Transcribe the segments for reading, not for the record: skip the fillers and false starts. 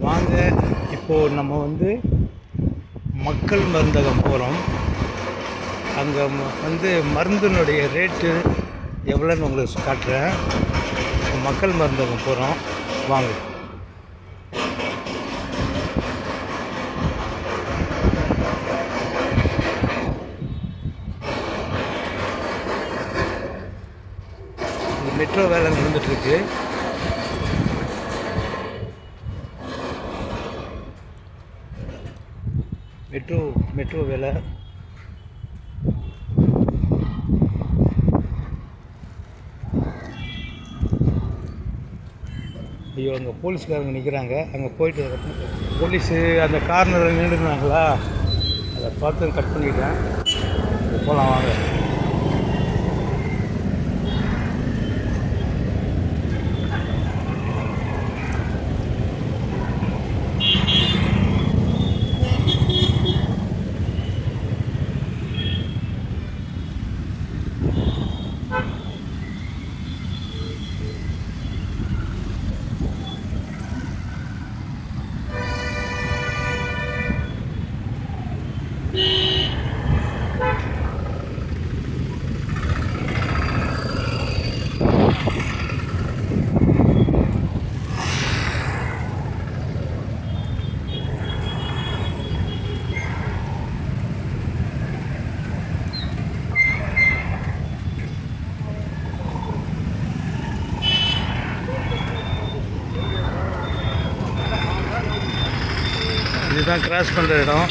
வாங்க, இப்போது நம்ம வந்து மக்கள் மருந்தகம் போகிறோம். அங்கே மருந்தினுடைய ரேட்டு எவ்வளோன்னு உங்களுக்கு காட்டுறேன். மக்கள் மருந்தகம் போகிறோம், வாங்க. மெட்ரோ வேலை நடந்துகிட்ருக்கு. மெட்ரோ வேலை. ஐயோ, அங்கே போலீஸ்காரங்க நிற்கிறாங்க. அங்கே போயிட்டு போலீஸு அந்த கார்னரில் நின்றுருந்தாங்களா, அதை பார்த்து கட் பண்ணிக்கிட்டேன். போகலாம் வாங்க. இதுதான் கிராஸ் பண்ணுற இடம்.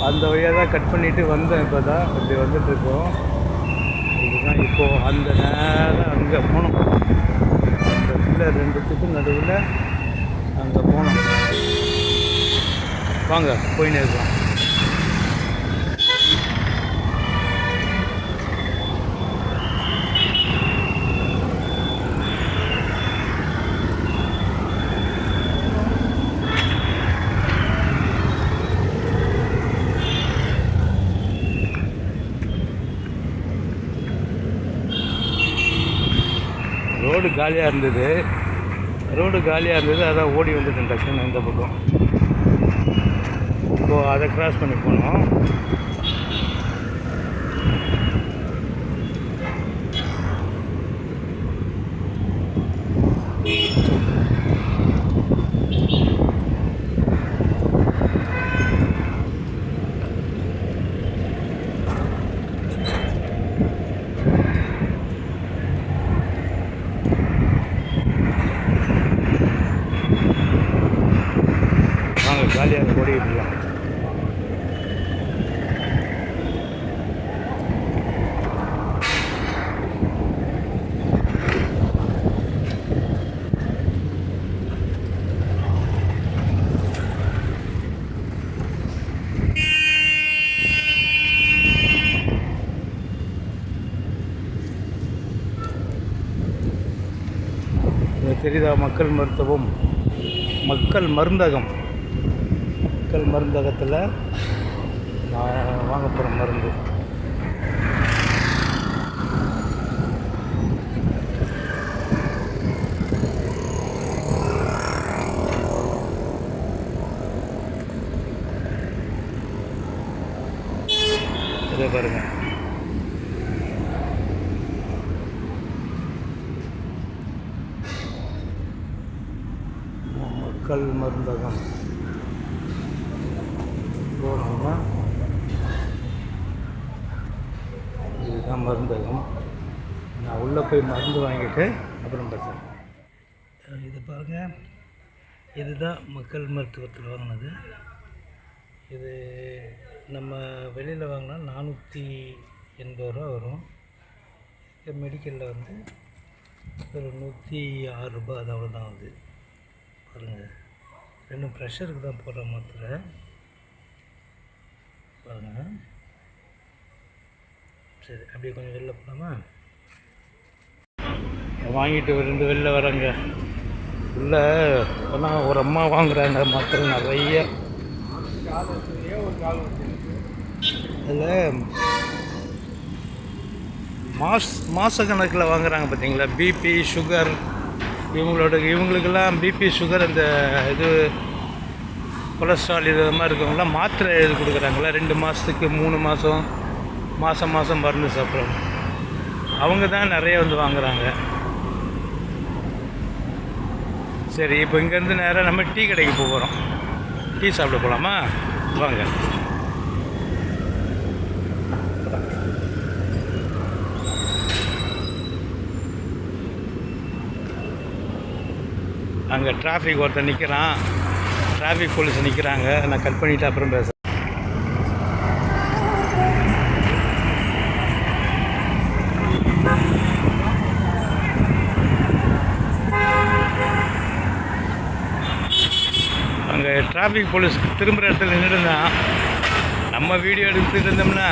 அந்த வழியாக தான் கட் பண்ணிவிட்டு வந்தேன். இப்போ தான் இப்படி வந்துட்டுருக்கோம். இதுதான் இப்போது அந்த நேரம் அங்கே போனோம். அந்த இடத்துல ரெண்டுத்துக்கும் நடுவில் அங்கே போனோம். வாங்க, போயின்னு இருக்கோம். ரோடு காலியாக இருந்தது. அதான் ஓடி வந்துட்டேன் டக்குன்னு இந்த பக்கம். இப்போது அதை கிராஸ் பண்ணி போனோம். ஜாலியாக ஓடிக்கிட்டுருக்கலாம். தெரியுதா? மக்கள் மருந்தகம். மக்கள் மருந்தகத்தில் நான் வாங்க போகிற மருந்து. இதை பாருங்கள். மக்கள் மருந்தகம் போனோம்னா இதுதான் மருந்தகம். நான் உள்ளே போய் மருந்து வாங்கிட்டு அப்புறம் பேசுகிறேன். இது பாருங்கள், இதுதான் மக்கள் மருத்துவத்தில் வாங்கினது. இது நம்ம வெளியில் வாங்கினா 480 ரூபா வரும். மெடிக்கலில் வந்து ஒரு 106 ரூபா, அது அவ்வளோதான் ஆகுது. பாருங்கள், ரெண்டும் ப்ரெஷருக்கு தான் போடுற மாத்திரை. பாருங்கள், சரி அப்படியே கொஞ்சம் வெளில போகலாமா? வாங்கிட்டு வெளில வராங்க. உள்ளே ஆனால் ஒரு அம்மா வாங்குகிறாங்க மாத்திரை நிறைய. அதில் மாத கணக்கில் வாங்குகிறாங்க பார்த்தீங்களா? பிபி சுகர் இவங்களுக்கெல்லாம் பிபி சுகர் அந்த இது கொலஸ்ட்ரால் இது மாதிரி இருக்கவங்களாம் மாத்திரை எழுதி கொடுக்குறாங்களா? 2 மாதத்துக்கு 3 மாதம் மாதம் மருந்து சாப்பிட்றாங்க. அவங்க தான் நிறைய வந்து வாங்குகிறாங்க. சரி, இப்போ இங்கேருந்து நேராக நம்ம டீ கடைக்கு போகிறோம். டீ சாப்பிட போகலாமா? வாங்க. அங்கே டிராஃபிக் ஒருத்தர் நிற்கிறான், டிராஃபிக் போலீஸ் நிற்கிறாங்க. நான் கட் பண்ணிவிட்டு அப்புறம் பேசுகிறேன். அங்கே டிராஃபிக் போலீஸ் திரும்புகிற இடத்துல நின்றுருந்தான். நம்ம வீடியோ எடுத்துகிட்டு இருந்தோம்னா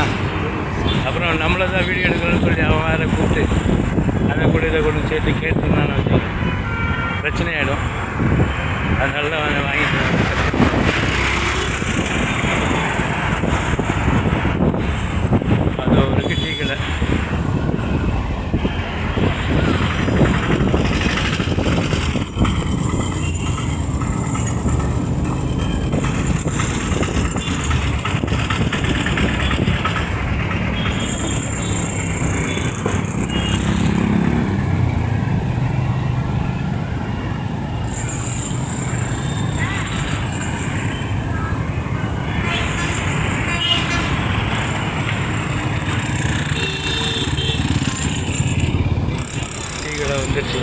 அப்புறம் நம்மளை தான் வீடியோ எடுக்கணும்னு சொல்லி அவன் வேறு கூப்பிட்டு அதை கூட இதை கொண்டு சேர்த்து கேட்டுருந்தான்னு வச்சு பிரச்சனை ஆகிடும். அதனால தான் வாங்கிட்டு அது ஒரு டீ கடை. வந்துடுச்சு.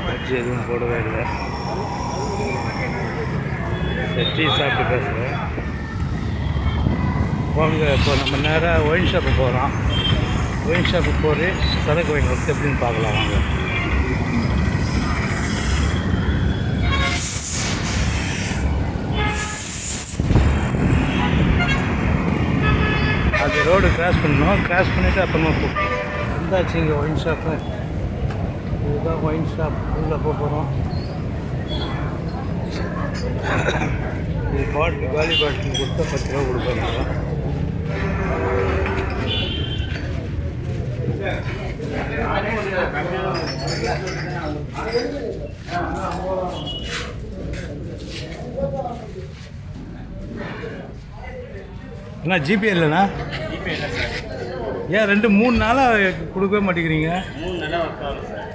பஜ்ஜி எதுவும் போடவே இல்லை. டீ சாப்பிட்டு பேசுகிறேன். வாங்க, இப்போ நம்ம நேராக ஒயின் ஷாப்பு போகிறோம். ஒயின் ஷாப்புக்கு போய் சரக்கு ஒயின் ஒர்க் எப்படின்னு பார்க்கலாம். வாங்க. அது ரோடு கிராஸ் பண்ணணும். கிராஸ் பண்ணிவிட்டு அப்புறமா வந்தாச்சு. இங்கே ஒயின் ஷாப்பு, இதுதான் ஒயின் ஷாப். உள்ளே போகிறோம். இது பாட்டில் காலி பாட்டில் கொடுத்தா 10 ரூபா கொடுப்பாங்க. அண்ணா ஜிபே இல்லைண்ணா? ஜிபே இல்லை சார். ஏன் 2-3 நாளாக கொடுக்கவே மாட்டேங்கிறீங்க? 3 நாளாக ஒர்க் ஆகும் சார்.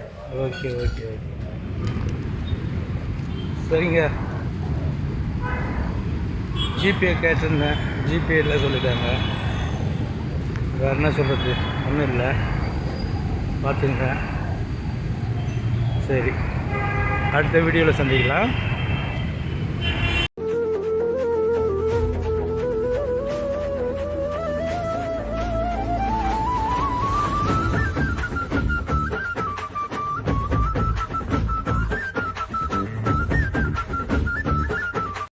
ஓகே ஓகே ஓகே, சரிங்க. ஜிபே கேட்டிருந்தேன், ஜிபே இல்லை சொல்லிட்டாங்க. வேறு என்ன சொல்கிறது? ஒன்றும் இல்லை, பார்த்துங்க. சரி, அடுத்த வீடியோவில் சந்திக்கலாம்.